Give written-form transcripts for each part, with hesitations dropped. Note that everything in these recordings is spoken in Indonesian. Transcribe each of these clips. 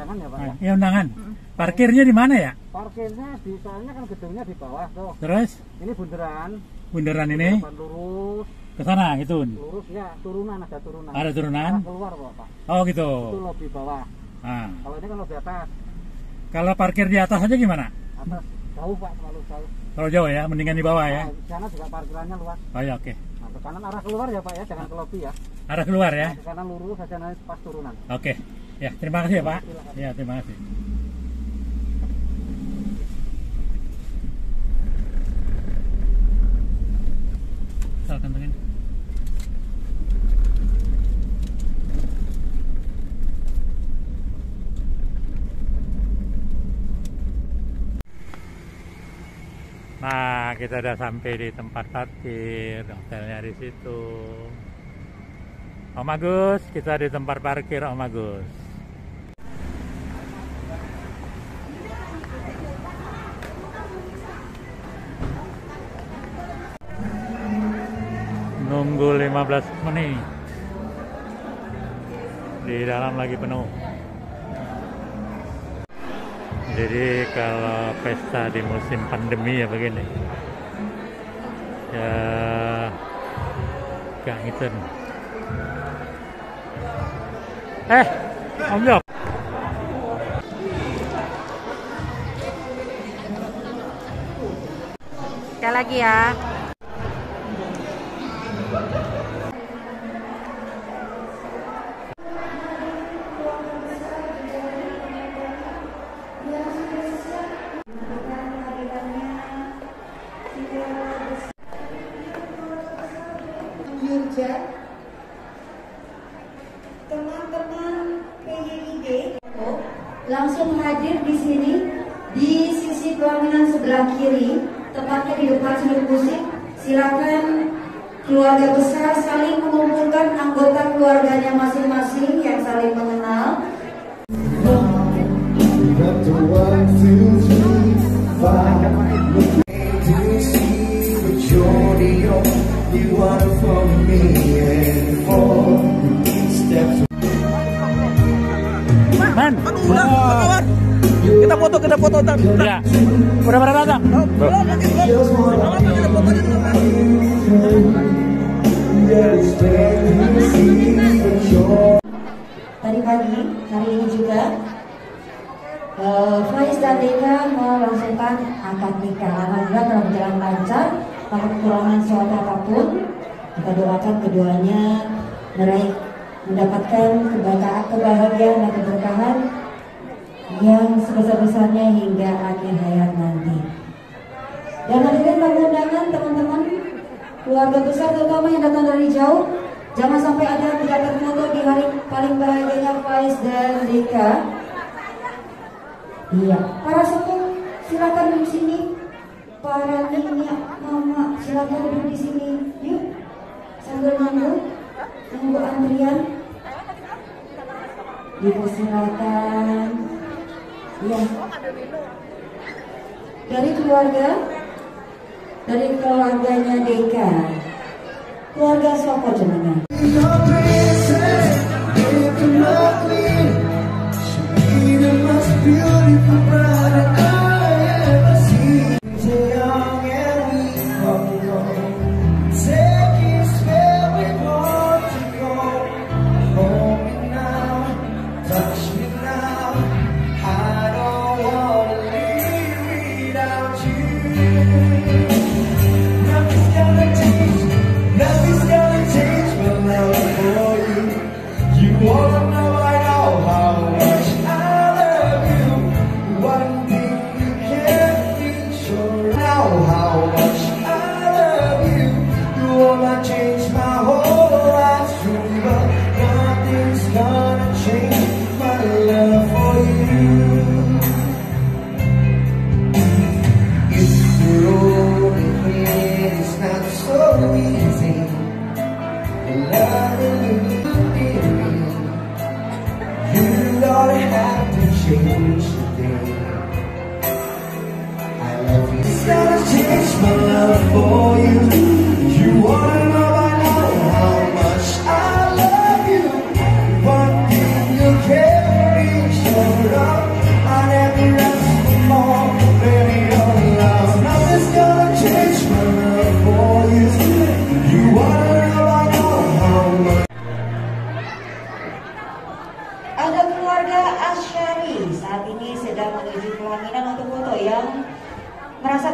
undangan ya Pak ya? Iya undangan. Parkirnya di mana ya? Parkirnya soalnya kan gedungnya di bawah tuh. Terus? Ini bundaran. Bundaran ini? Lurus. Ke sana gitu? Lurus ya, turunan ada turunan. Ada turunan? Keluar Pak. Oh gitu. Itu lobi bawah. Nah. Kalau ini kan lobi atas. Kalau parkir di atas aja gimana? Atas jauh Pak, terlalu jauh. Kalau jauh ya, mendingan di bawah ya? Nah, di sana juga parkirannya luas. Oh ya oke. Nah, ke kanan arah keluar ya Pak ya, jangan ke lobi ya. Arah keluar ya? Nah, ke kanan lurus saja nanti pas turunan. Oke. Ya, terima kasih ya Pak. Silakan. Ya, terima kasih. Kantongin. Nah, kita udah sampai di tempat parkir, hotelnya di situ. Om Agus, kita di tempat parkir Om Agus. Nunggu 15 menit. Di dalam lagi penuh. Jadi kalau pesta di musim pandemi ya begini. Ya gak gitu. Om Jok. Sekali lagi ya. Teman-teman PYID langsung hadir di sini di sisi pelaminan sebelah kiri, tepatnya di depan sudut musik. Silakan keluarga besar saling mengumpulkan anggota keluarganya masing-masing yang saling mengenal. Man, Kita foto ntar. ya, udah pada datang. Tadi pagi, hari ini juga Faiz dan Deka melangsungkan akad nikah. Alhamdulillah telah berjalan lancar, tanpa kekurangan suatu apapun. Kita doakan keduanya mendapatkan kebahagiaan dan keberkahan yang sebesar-besarnya hingga akhir hayat nanti. Dan hadirin tamu undangan, teman-teman, keluarga besar terutama yang datang dari jauh, jangan sampai ada yang tidak terfoto di hari paling bahagianya Faiz dan Deka. Iya, para sepuh silakan duduk sini. Para nini, mama silakan duduk di sini. Yuk, sambil nunggu antrian. Dipersilakan. Ya. Dari keluarganya Deka. Keluarga siapa jenengan? Nothing's gonna change my love for you.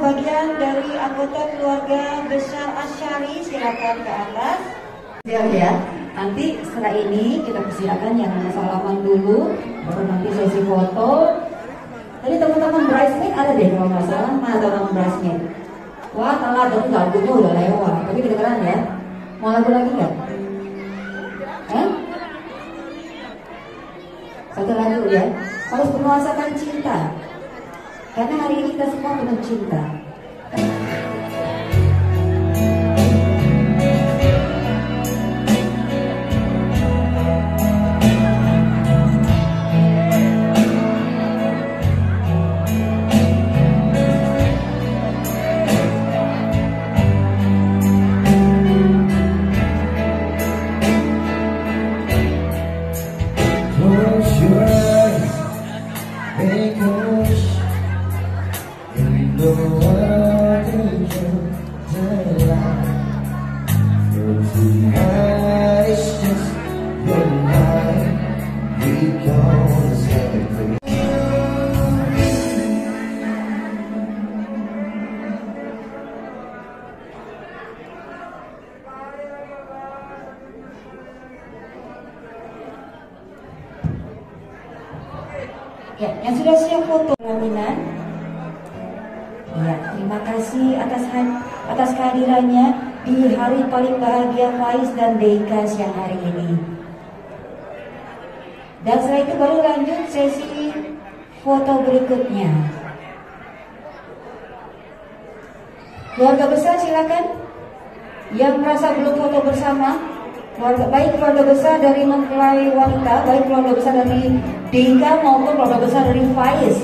berbahagia dari anggota keluarga besar Asyari, silakan ke atas. Siap ya. Nanti setelah ini kita persilakan yang salaman dulu, baru nanti sesi foto. Tadi teman-teman bridesmaid ada deh kalau nggak salah, mana teman bridesmaid? Wah, telat, tapi lagunya udah lewat. Tapi kedengeran ya. Mau lagu lagi nggak? Satu lagu ya. Harus menguasakan cinta. Karena hari ini kita semua penuh cinta. Ya, yang sudah siap foto pelaminan. Ya, terima kasih atas kehadirannya di hari paling bahagia Faiz dan Deika siang hari ini. Dan setelah itu baru lanjut sesi foto berikutnya. Keluarga besar silakan. Yang merasa belum foto bersama, baik keluarga besar dari mempelai wanita, baik keluarga besar dari Deika maupun keluarga besar dari Faiz,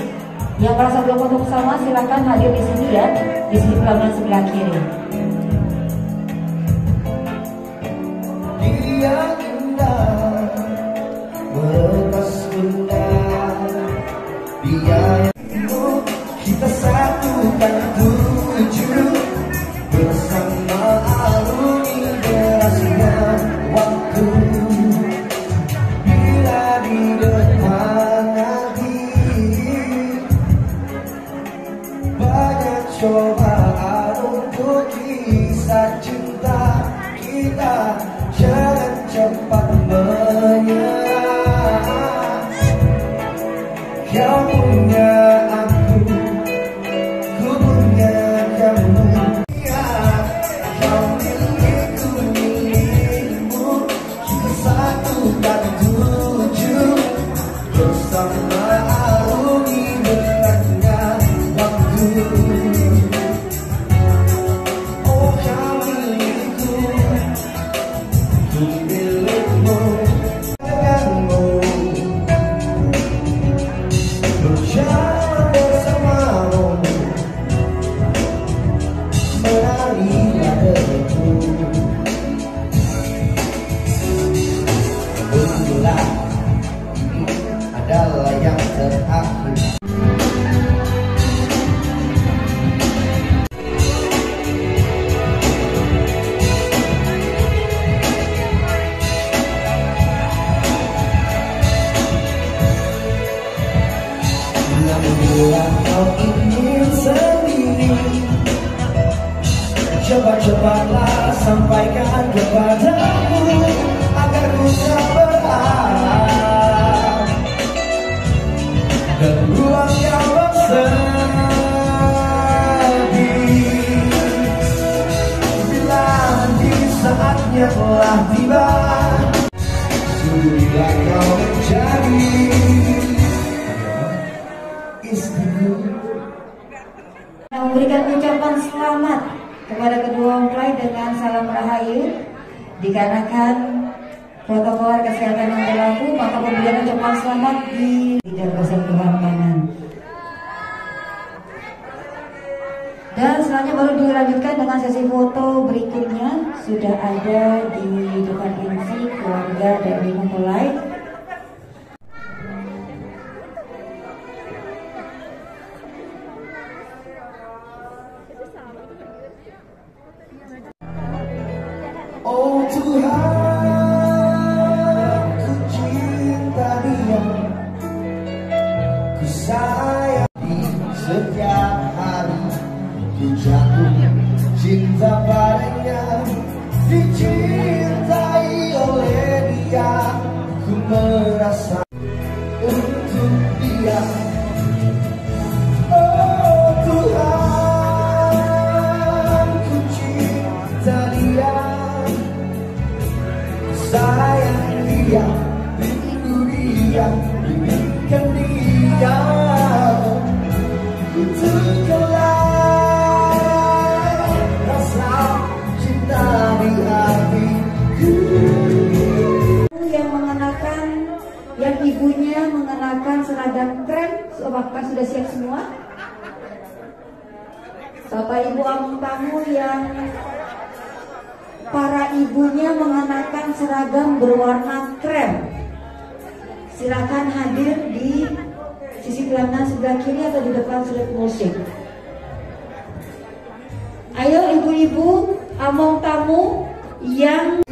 yang merasa belum foto bersama silakan hadir di sini ya, di sini pelaminan sebelah kiri. Dia indah, melepas indah, dia kita satukan tujuh bersama arungi derasnya waktu. Bila di depan nanti banyak cobaan untuk kisah cinta kita, jangan cepat menyerah. Kau punya aku, ku punya kamu. Kau milikku, milikmu, kita satukan tujuh bersama arungi dekatnya waktu. Oh, kau milikku, ku milikmu, denganmu berjalan bersamamu, menari padaku. Begitulah, ini adalah yang terakhir. Bila kau ingin sendiri, cepat-cepatlah sampaikan kepadaku agar ku tak berharap dan buang yang bersedih. Bila nanti saatnya telah tiba, sudilah kau menjadi Memberikan ucapan selamat kepada kedua mempelai dengan salam rahayu. Dikarenakan protokol kesehatan yang berlaku, maka pemberian ucapan selamat di bersentuhan kanan. Dan selanjutnya baru dilanjutkan dengan sesi foto berikutnya. Sudah ada di depan insi keluarga dari mempelai. Oh Tuhan, ku cinta dia, ku sayang di setiap hari rasa untuk dia. Oh Tuhan, ku cinta dia, sayang dia, rindu dia, inginkan dia. Untuklah rasa cinta di hatiku. Yang mengenakan, yang ibunya mengenakan seragam krem, apakah sudah siap semua? Bapak Ibu among tamu yang para ibunya mengenakan seragam berwarna krem, silakan hadir di sisi pelanggan sebelah kiri atau di depan surat musik. Ayo ibu-ibu among tamu yang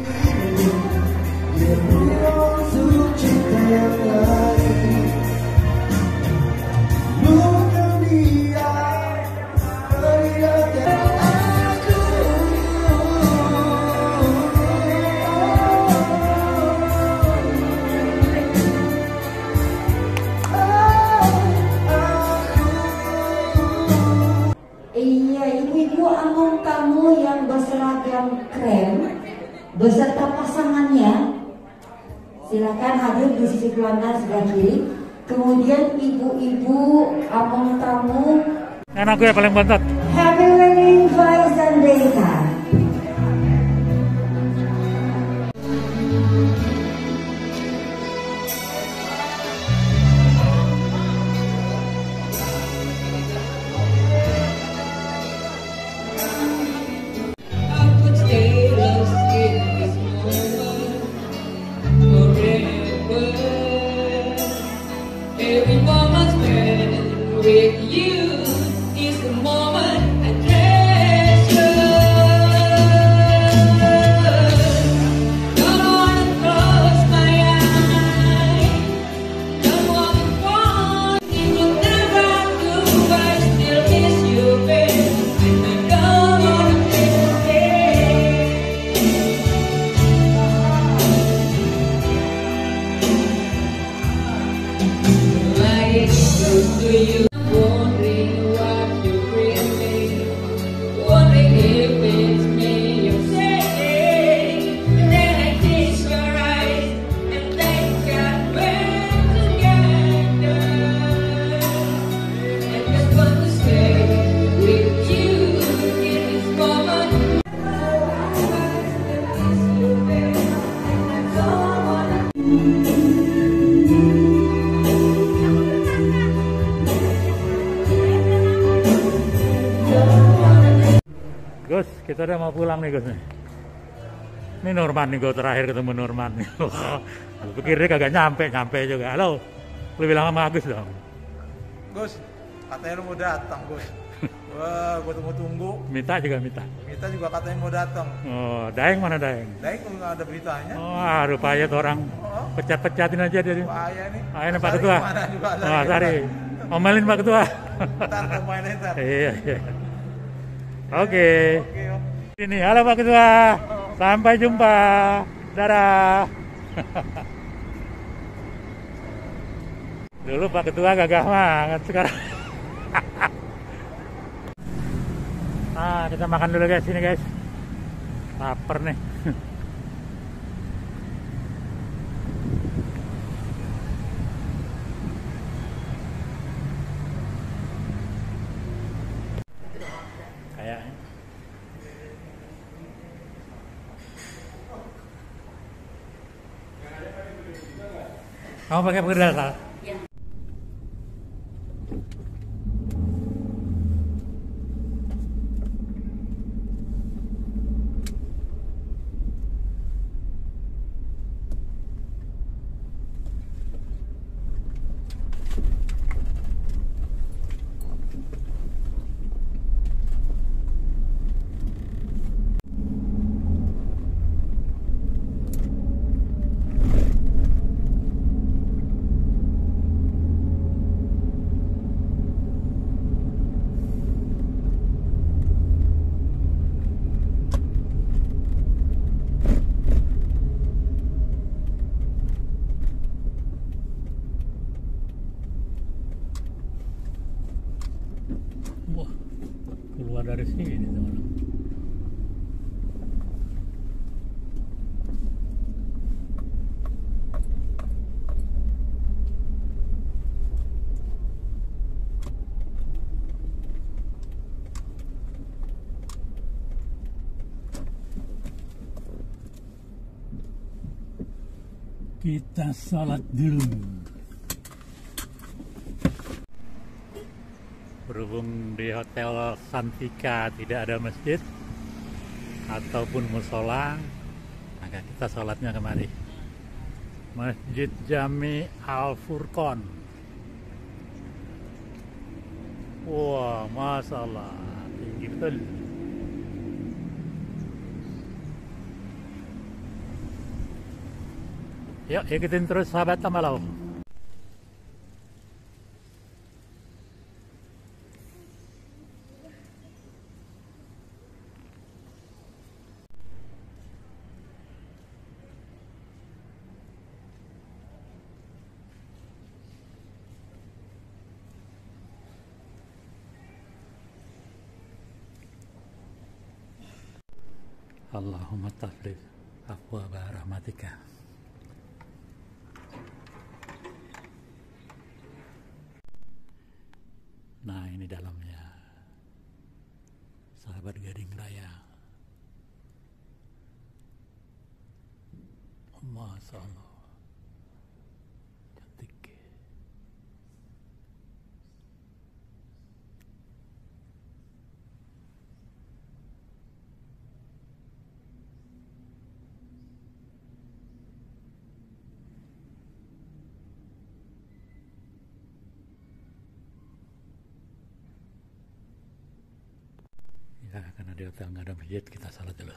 ibu-ibu among tamu yang berseragam krem beserta pasangannya, silakan hadir di sisi pelanggan sebelah kiri. Kemudian ibu-ibu among tamu Kan aku yang paling bontot. happy wedding Faiz dan Deka. Every moment spent with you is the moment I treasure. Don't wanna close my eyes, don't wanna fall. Even never do, I still miss you, babe. And I don't wanna miss you, to you, wondering what you bring me, wondering if it's me you're saying. And then I kiss your eyes and thank God we're together. And just want to stay with you in this moment. Gus, kita udah mau pulang nih Gus nih. Ini Norman nih, gue terakhir ketemu Norman nih. Aku pikir dia kagak nyampe juga. Halo, lu bilang sama Agus dong. Gus, katanya lu mau datang, Gus. Wah, gue tunggu-tunggu. Mita juga Mita. Mita juga katanya mau datang. Oh, Daeng mana Daeng? Daeng tuh nggak ada beritanya. Oh, rupanya tuh orang pecat-pecatin aja dia. Bahaya nih. Ayo nih Pak Ketua. Mana juga Oh, Sari. Omelin Pak Ketua. Ntar main ntar. Iya. Oke. Oke, Om. Ini, halo Pak Ketua. Sampai jumpa. Dadah. Dulu Pak Ketua gagah banget, sekarang. Nah, kita makan dulu guys, sini guys. Lapar nih. Kayaknya. Kamu pakai pedal, Sal? Ya. Kita sholat dulu. Berhubung di Hotel Santika tidak ada masjid ataupun musola, maka kita sholatnya kemari. Masjid Jami Al Furqon. Wah, masya Allah, tinggi betul. Yuk, ikutin terus sahabat Tamalau. Allahumma tafrij abwaaba rahmatika. Nah, ini dalamnya, sahabat Gading Raya. Masya Allah, cantik. Ya, karena di hotel nggak ada masjid, kita salat dulu.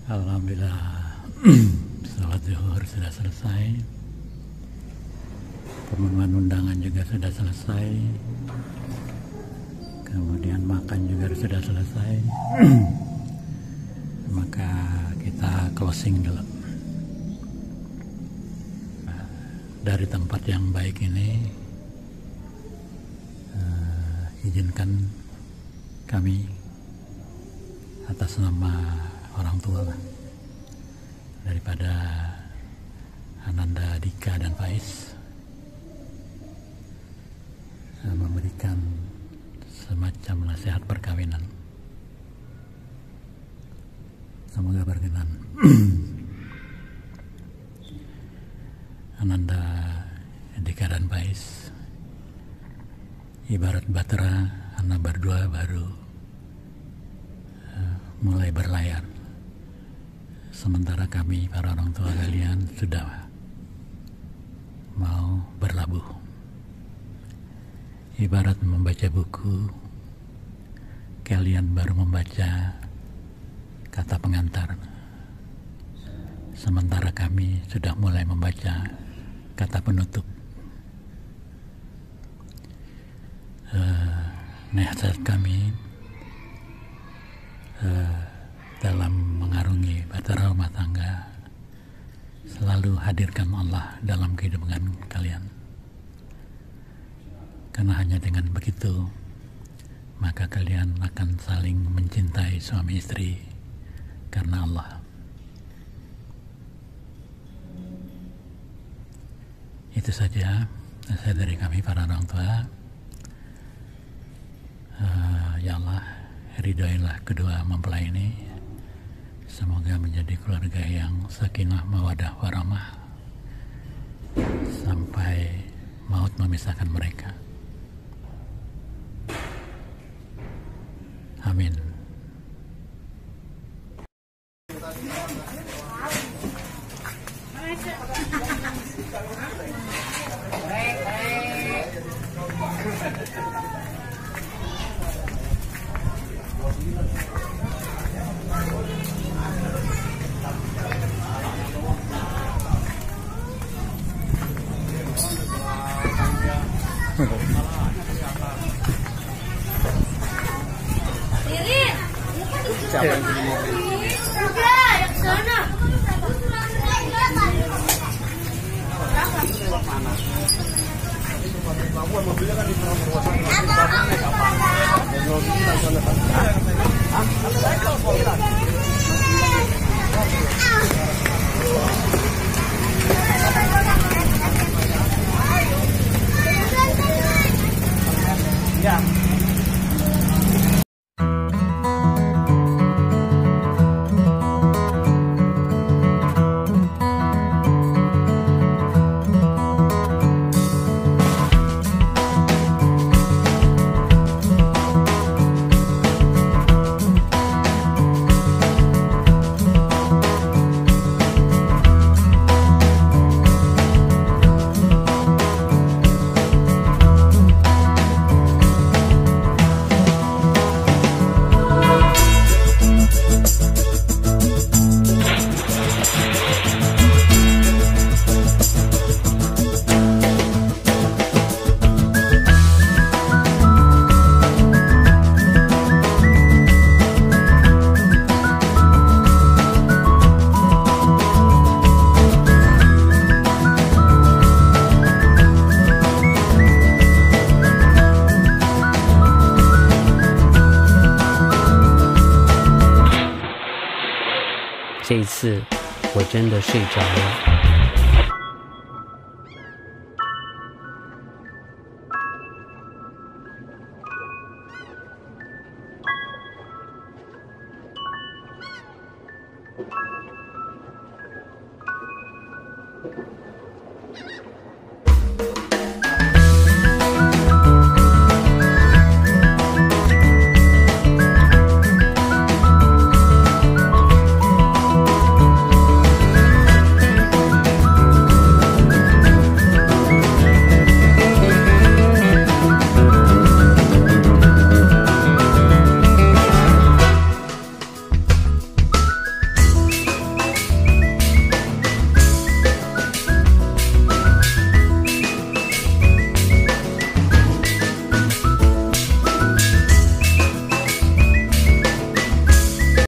Alhamdulillah, salat zuhur sudah selesai, pemenuhan undangan juga sudah selesai, kemudian makan juga sudah selesai. Maka kita closing dulu. Dari tempat yang baik ini, izinkan kami atas nama orang tua daripada Ananda, Dika, dan Faiz memberikan semacam nasihat perkawinan. Semoga berkenan. Ananda, Dika, dan Faiz ibarat batera, anak berdua baru mulai berlayar, sementara kami para orang tua kalian sudah mau berlabuh. Ibarat membaca buku, kalian baru membaca kata pengantar, sementara kami sudah mulai membaca kata penutup. Nasihat kami dalam mengarungi bahtera rumah tangga, selalu hadirkan Allah dalam kehidupan kalian, karena hanya dengan begitu maka kalian akan saling mencintai suami istri karena Allah. Itu saja nasihat dari kami para orang tua. Ya Allah, ridhoilah kedua mempelai ini, semoga menjadi keluarga yang sakinah mawadah warahmah sampai maut memisahkan mereka. Amin. Ya. 这一次我真的睡着了。